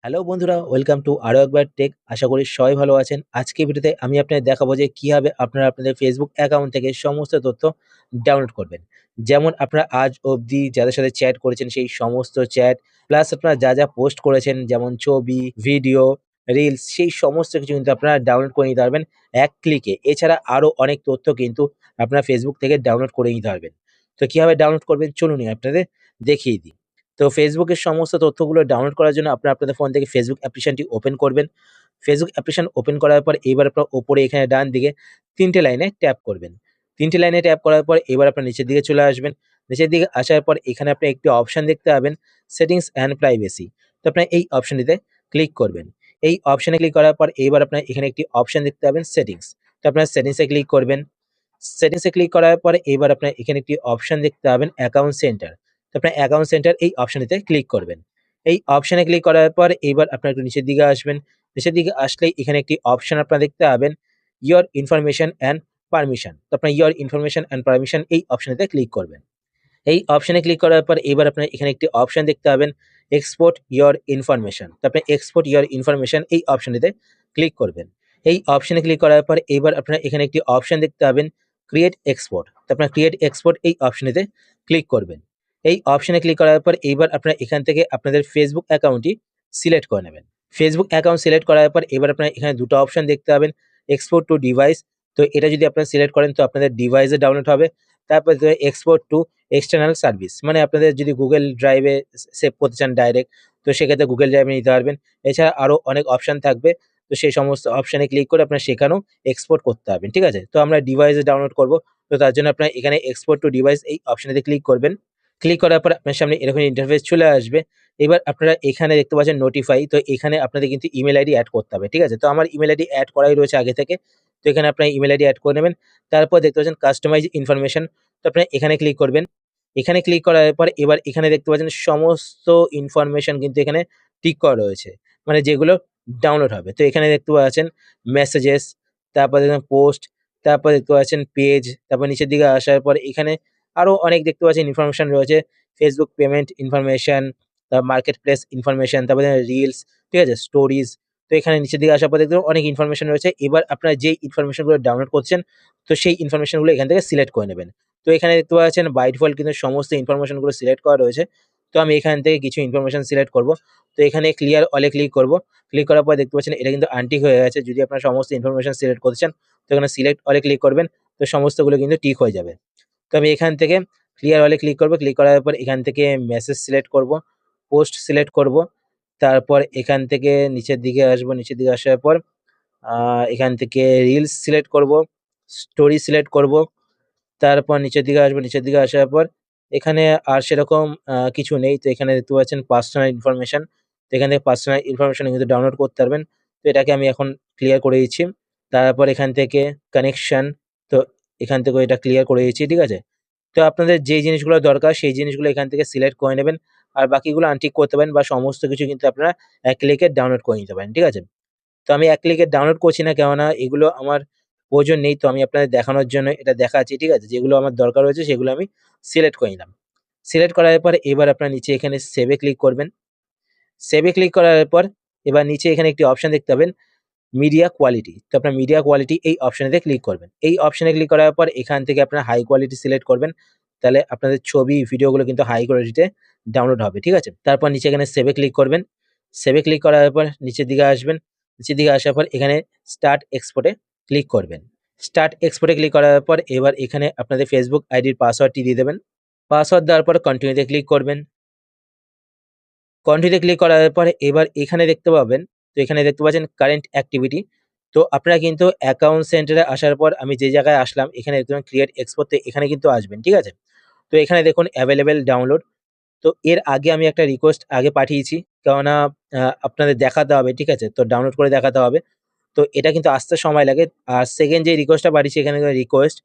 Hello বন্ধুরা, welcome to আরো একবার টেক। আশা করি সবাই ভালো আছেন। আজকে ভিডিওতে আমি আপনাদের দেখাবো যে কিভাবে আপনারা আপনাদের ফেসবুক অ্যাকাউন্ট থেকে সমস্ত তথ্য ডাউনলোড করবেন। যেমন আপনারা আজ অবধি যাদের সাথে চ্যাট করেছেন সেই সমস্ত চ্যাট, প্লাস আপনারা যা যা পোস্ট করেছেন যেমন ছবি, ভিডিও, রিলস, সেই সমস্ত কিছু কিন্তু আপনারা ডাউনলোড করে নিতে পারবেন এক ক্লিকে। এছাড়া আরো অনেক তথ্য কিন্তু আপনারা ফেসবুক থেকে ডাউনলোড করে নিতে পারবেন। তো কিভাবে ডাউনলোড করবেন চলুন আপনাদের দেখিয়ে দিই। তো ফেসবুকের সমস্ত তথ্যগুলো ডাউনলোড করার জন্য আপনারা আপনাদের ফোন থেকে ফেসবুক অ্যাপ্লিকেশনটি ওপেন করবেন। ফেসবুক অ্যাপ্লিকেশন ওপেন করার পর এবার আপনার ওপরে এখানে ডান দিকে ৩ টে লাইনে ট্যাপ করবেন। ৩ টে লাইনে ট্যাপ করার পর এবার আপনার নিচের দিকে চলে আসবেন। নিচের দিকে আসার পর এখানে আপনি একটি অপশন দেখতে পাবেন, সেটিংস অ্যান্ড প্রাইভেসি। তো আপনার এই অপশনটিতে ক্লিক করবেন। এই অপশনে ক্লিক করার পর এবার আপনার এখানে একটি অপশন দেখতে পাবেন, সেটিংস। তো আপনার সেটিংসে ক্লিক করবেন। সেটিংসে ক্লিক করার পরে এবার আপনার এখানে একটি অপশন দেখতে পাবেন, অ্যাকাউন্ট সেন্টার। তো আপনার অ্যাকাউন্ট সেন্টার এই অপশনটিতে ক্লিক করবেন। এই অপশনে ক্লিক করার পর এবার আপনার একটু নিচের দিকে আসবেন। নিচের দিকে আসলেই এখানে একটি অপশন আপনারা দেখতে পাবেন, ইওর ইনফরমেশন অ্যান্ড পারমিশন। তো আপনার ইওর ইনফরমেশন অ্যান্ড পারমিশন এই অপশনটিতে ক্লিক করবেন। এই অপশনে ক্লিক করার পর এবার আপনার এখানে একটি অপশন দেখতে পাবেন, এক্সপোর্ট ইওর ইনফরমেশন। তো আপনি এক্সপোর্ট ইওর ইনফরমেশন এই অপশনটিতে ক্লিক করবেন। এই অপশনে ক্লিক করার পর এবার আপনারা এখানে একটি অপশন দেখতে পাবেন, ক্রিয়েট এক্সপোর্ট। তো আপনার ক্রিয়েট এক্সপোর্ট এই অপশনটিতে ক্লিক করবেন। এই অপশনে ক্লিক করার পর এইবার আপনারা এখান থেকে আপনাদের ফেসবুক অ্যাকাউন্টটি সিলেক্ট করে নেবেন। ফেসবুক অ্যাকাউন্ট সিলেক্ট করার পর এবার আপনারা এখানে দুটো অপশন দেখতে পাবেন, এক্সপোর্ট টু ডিভাইস। তো এটা যদি আপনারা সিলেক্ট করেন তো আপনাদের ডিভাইসে ডাউনলোড হবে। তারপর এক্সপোর্ট টু এক্সটার্নাল সার্ভিস, মানে আপনাদের যদি গুগল ড্রাইভে সেভ করতে চান ডাইরেক্ট, তো সেক্ষেত্রে গুগল ড্রাইভে নিতে পারবেন। এছাড়া আরো অনেক অপশন থাকবে, তো সেই সমস্ত অপশনে ক্লিক করে আপনার সেখানেও এক্সপোর্ট করতে পারবেন, ঠিক আছে? তো আমরা ডিভাইসে ডাউনলোড করব, তো তার জন্য আপনার এখানে এক্সপোর্ট টু ডিভাইস এই অপশনেতে ক্লিক করবেন। ক্লিক করার পর আপনার সামনে এরকম ইন্টারফেস চলে আসবে। এবার আপনারা এখানে দেখতে পাচ্ছেন নোটিফাই, তো এখানে আপনাদের কিন্তু ইমেল আইডি অ্যাড করতে হবে, ঠিক আছে? তো আমার ইমেল আইডি অ্যাড করাই রয়েছে আগে থেকে। তো এখানে আপনার ইমেল আইডি অ্যাড করে নেবেন। তারপর দেখতে পাচ্ছেন কাস্টমাইজ ইনফরমেশন, তো আপনারা এখানে ক্লিক করবেন। এখানে ক্লিক করার পর এবার এখানে দেখতে পাচ্ছেন সমস্ত ইনফরমেশন কিন্তু এখানে টিক করা রয়েছে, মানে যেগুলো ডাউনলোড হবে। তো এখানে দেখতে পাচ্ছেন মেসেজেস, তারপর দেখবেন পোস্ট, তারপর দেখতে পাচ্ছেন পেজ, তারপর নিচের দিকে আসার পর এখানে আরো অনেক দেখতে পাচ্ছেন ইনফরমেশন রয়েছে। ফেসবুক পেমেন্ট ইনফরমেশন, তারপর মার্কেট প্লেস ইনফরমেশন, তারপরে রিলস, ঠিক আছে? স্টোরিজ। তো এখানে নিচের দিকে আসার পর দেখবেন অনেক ইনফরমেশন রয়েছে। এবার আপনারা যেই ইনফরমেশন গুলো ডাউনলোড করছেন, তো সেই ইনফরমেশন গুলো এখান থেকে সিলেক্ট করে নেবেন। তো এখানে দেখতে পাচ্ছেন বাই ডিফল্ট কিন্তু সমস্ত ইনফরমেশন গুলো সিলেক্ট করা রয়েছে। তো আমি এখান থেকে কিছু ইনফরমেশন সিলেক্ট করব। তো এখানে ক্লিয়ার অলে ক্লিক করব। ক্লিক করার পর দেখতে পাচ্ছেন এটা কিন্তু আনটিক হয়ে গেছে। যদি আপনারা সমস্ত ইনফরমেশন সিলেক্ট করতে চান, তো এখানে সিলেক্ট অলে ক্লিক করবেন। তো সমস্তগুলো কিন্তু টিক হয়ে যাবে। তো আমি এখান থেকে ক্লিয়ার অলে ক্লিক করব। ক্লিক করার পর এখান থেকে মেসেজ সিলেক্ট করব, পোস্ট সিলেক্ট করব। তারপর এখান থেকে নিচের দিকে আসব। নিচের দিকে আসার পর এখান থেকে রিলস সিলেক্ট করব, স্টোরি সিলেক্ট করব। তারপর নিচের দিকে আসবো। নিচের দিকে আসার পর এখানে আর সেরকম কিছু নেই। তো এখানে দেখতে পাচ্ছেন পার্সোনাল ইনফরমেশন। তো এখান থেকে পার্সোনাল ইনফরমেশন কিন্তু ডাউনলোড করতে পারবেন। তো এটাকে আমি এখন ক্লিয়ার করে দিচ্ছি। তারপর এখান থেকে কানেকশন, তো এখান থেকেও এটা ক্লিয়ার করে দিচ্ছি, ঠিক আছে? তো আপনাদের যেই জিনিসগুলো দরকার সেই জিনিসগুলো এখান থেকে সিলেক্ট করে নেবেন। আর বাকিগুলো আনটিক করতে পারেন বা সমস্ত কিছু কিন্তু আপনারা এক ক্লিকে ডাউনলোড করে নিতে পারেন, ঠিক আছে? তো আমি এক ক্লিকে ডাউনলোড করছি না, কেননা এগুলো আমার প্রয়োজন নেই। তো আমি আপনাদের দেখানোর জন্য এটা দেখাচ্ছি, ঠিক আছে? যেগুলো আমার দরকার রয়েছে সেগুলো আমি সিলেক্ট করে নিলাম। সিলেক্ট করার পরে এবার আপনার নিচে এখানে সেভ এ ক্লিক করবেন। সেভ এ ক্লিক করার পর এবার নিচে এখানে একটি অপশন দেখতে পাবেন, মিডিয়া কোয়ালিটি। তো আপনার মিডিয়া কোয়ালিটি এই অপশনেতে ক্লিক করবেন। এই অপশনে ক্লিক করার পর এখান থেকে আপনার হাই কোয়ালিটি সিলেক্ট করবেন। তাহলে আপনাদের ছবি, ভিডিওগুলো কিন্তু হাই কোয়ালিটিতে ডাউনলোড হবে, ঠিক আছে? তারপর নিচে এখানে সেভ এ ক্লিক করবেন। সেভ এ ক্লিক করার পর নিচের দিকে আসবেন। নিচের দিকে আসার পর এখানে স্টার্ট এক্সপোর্ট এ ক্লিক করবেন। স্টার্ট এক্সপোর্ট এ ক্লিক করার পর এবার এখানে আপনাদের ফেসবুক আইডির পাসওয়ার্ডটি দিয়ে দেবেন। পাসওয়ার্ড দেওয়ার পর কন্টিনিউ তে ক্লিক করবেন। কন্টিনিউ ক্লিক করার পরে এবার এখানে দেখতে পাবেন, তো এখানে দেখতে পাচ্ছেন কারেন্ট অ্যাক্টিভিটি। তো আপনারা কিন্তু অ্যাকাউন্ট সেন্টারে আসার পর আমি যে জায়গায় আসলাম এখানে দেখতে পাবেন ক্রিয়েট এক্সপোর্ট, এখানে কিন্তু আসবেন, ঠিক আছে? তো এখানে দেখুন অ্যাভেলেবেল ডাউনলোড। তো এর আগে আমি একটা রিকোয়েস্ট আগে পাঠিয়েছি, কেননা আপনাদের দেখাতে হবে, ঠিক আছে? তো ডাউনলোড করে দেখাতে হবে। তো এটা কিন্তু আসতে সময় লাগে। আর সেকেন্ড যে রিকোয়েস্টটা পাঠিয়েছি এখানে রিকোয়েস্ট,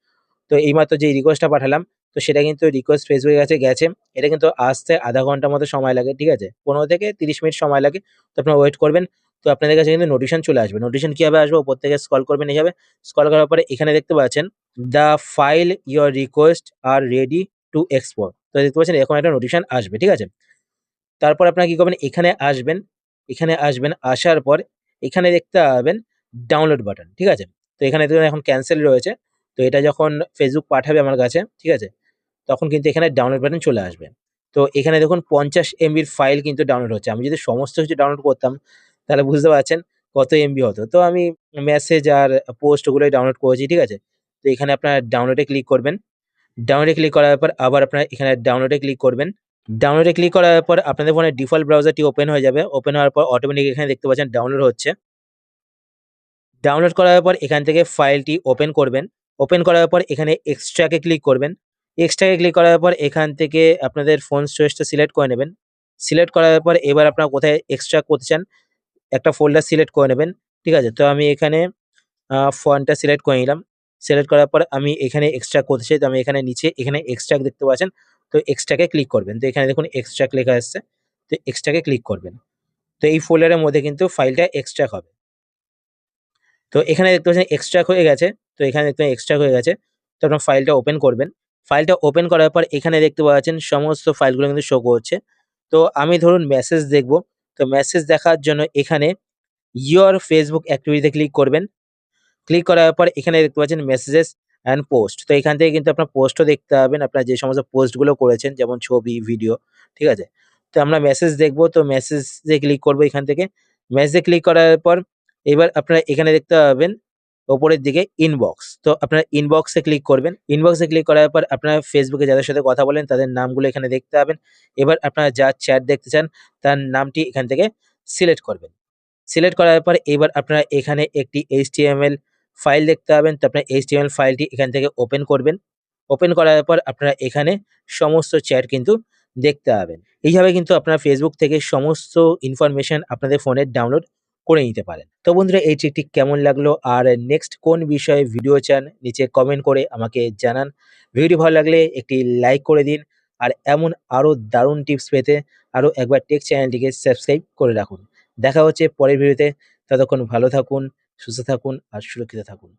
তো এইমাত্র যে রিকোয়েস্টটা পাঠালাম, তো সেটা কিন্তু রিকোয়েস্ট ফেসবুকের কাছে গেছে। এটা কিন্তু আসতে আধা ঘন্টার মতো সময় লাগে, ঠিক আছে? ১৫ থেকে ৩০ মিনিট সময় লাগে। তো আপনারা ওয়েট করবেন। তো আপনাদের কাছে কিন্তু নোটিফিকেশন চলে আসবে। নোটিফিকেশন কিভাবে আসবে? উপর থেকে স্ক্রল করবেন এইভাবে। স্ক্রল করার পরে এখানে দেখতে পাচ্ছেন, "the file your request are ready to export." তো দেখতে পাচ্ছেন এরকম একটা নোটিফিকেশন আসবে, ঠিক আছে? তারপর আপনারা কি করবেন? এখানে আসবেন। এখানে আসবেন, আসার পর এখানে দেখতে পাবেন ডাউনলোড বাটন, ঠিক আছে? তো এখানে দেখুন এখন ক্যানসেল রয়েছে। তো এটা যখন Facebook পাঠাবে আমার কাছে, ঠিক আছে? তখন কিন্তু এখানে ডাউনলোড বাটন চলে আসবে। তো এখানে দেখুন 50 এমবির ফাইল কিন্তু ডাউনলোড হচ্ছে। আমি যদি সমস্ত কিছু ডাউনলোড করতাম তাহলে বুঝতে পারছেন কত এমবি হতো। তো আমি মেসেজ আর পোস্ট ওগুলোই ডাউনলোড করেছি, ঠিক আছে? তো এখানে আপনার ডাউনলোডে ক্লিক করবেন। ডাউনলোডে ক্লিক করার পর আবার আপনারা এখানে ডাউনলোডে ক্লিক করবেন। ডাউনলোডে ক্লিক করার পর আপনাদের ফোনের ডিফল্ট ব্রাউজারটি ওপেন হয়ে যাবে। ওপেন হওয়ার পর অটোমেটিক এখানে দেখতে পাচ্ছেন ডাউনলোড হচ্ছে। ডাউনলোড করার পর এখান থেকে ফাইলটি ওপেন করবেন। ওপেন করার পর এখানে এক্সট্রাকে ক্লিক করবেন। এক্সট্রাকে ক্লিক করার পর এখান থেকে আপনাদের ফোন স্টোরেজটা সিলেক্ট করে নেবেন। সিলেক্ট করার পর এবার আপনারা কোথায় এক্সট্রাক্ট করতে চান, একটা ফোল্ডার সিলেক্ট করে নেবেন। ঠিক আছে? তো আমি এখানে ফন্টটা সিলেক্ট করে নিলাম। সিলেক্ট করার পর আমি এখানে এক্সট্রাক্ট করতে চাই। তো আমি এখানে নিচে এখানে এক্সট্রাক্ট দেখতে পাচ্ছেন। তো এক্সট্রাকে ক্লিক করবেন। তো এখানে দেখুন এক্সট্রাক্ট লেখা এসছে। তো এক্সট্রাকে ক্লিক করবেন। তো এই ফোল্ডারের মধ্যে কিন্তু ফাইলটা এক্সট্রাক্ট হবে। তো এখানে দেখতে পাচ্ছেন এক্সট্রাক্ট হয়ে গেছে। তো এখানে দেখতে এক্সট্রাক্ট হয়ে গেছে। তো আপনার ফাইলটা ওপেন করবেন। ফাইলটা ওপেন করার পর এখানে দেখতে পাচ্ছেন সমস্ত ফাইলগুলো কিন্তু শো করছে। তো আমি ধরুন মেসেজ দেখব। তো মেসেজ দেখার জন্য এখানে ইওর Facebook অ্যাক্টিভিটিতে ক্লিক করবেন। ক্লিক করার পর এখানে দেখতে পাচ্ছেন মেসেজেস অ্যান্ড পোস্ট। তো এখান থেকে কিন্তু আপনার পোস্টও দেখতে পাবেন। আপনার যে সমস্ত পোস্টগুলো করেছেন যেমন ছবি, ভিডিও, ঠিক আছে? তো আমরা মেসেজ দেখব। তো মেসেজে ক্লিক করব এখান থেকে। মেসেজে ক্লিক করার পর এবার আপনারা এখানে দেখতে পাবেন ওপরের দিকে ইনবক্স। তো আপনারা ইনবক্সে ক্লিক করবেন। ইনবক্সে ক্লিক করার পর আপনারা Facebook এ যাদের সাথে কথা বলেন তাদের নামগুলো এখানে দেখতে পাবেন। এবার আপনারা যার চ্যাট দেখতে চান তার নামটি এখান থেকে সিলেক্ট করবেন। সিলেক্ট করার পর এবার আপনারা এখানে একটি HTML ফাইল দেখতে পাবেন। তো আপনার HTML ফাইলটি এখান থেকে ওপেন করবেন। ওপেন করার পর আপনারা এখানে সমস্ত চ্যাট কিন্তু দেখতে পাবেন। এইভাবে কিন্তু আপনারা Facebook থেকে সমস্ত ইনফরমেশন আপনাদের ফোনে ডাউনলোড করে নিতে পারেন। তো বন্ধুরা এই ট্রিকটি কেমন লাগলো? আর নেক্সট কোন বিষয়ে ভিডিও চান? নিচে কমেন্ট করে আমাকে জানান। ভিডিওটি ভালো লাগলে একটি লাইক করে দিন। আর এমন আরো দারুণ টিপস পেতে আরো একবার টেক চ্যানেলটিকে সাবস্ক্রাইব করে রাখুন। দেখা হচ্ছে পরের ভিডিওতে। ততক্ষণ ভালো থাকুন, সুস্থ থাকুন আর সুরক্ষিত থাকুন।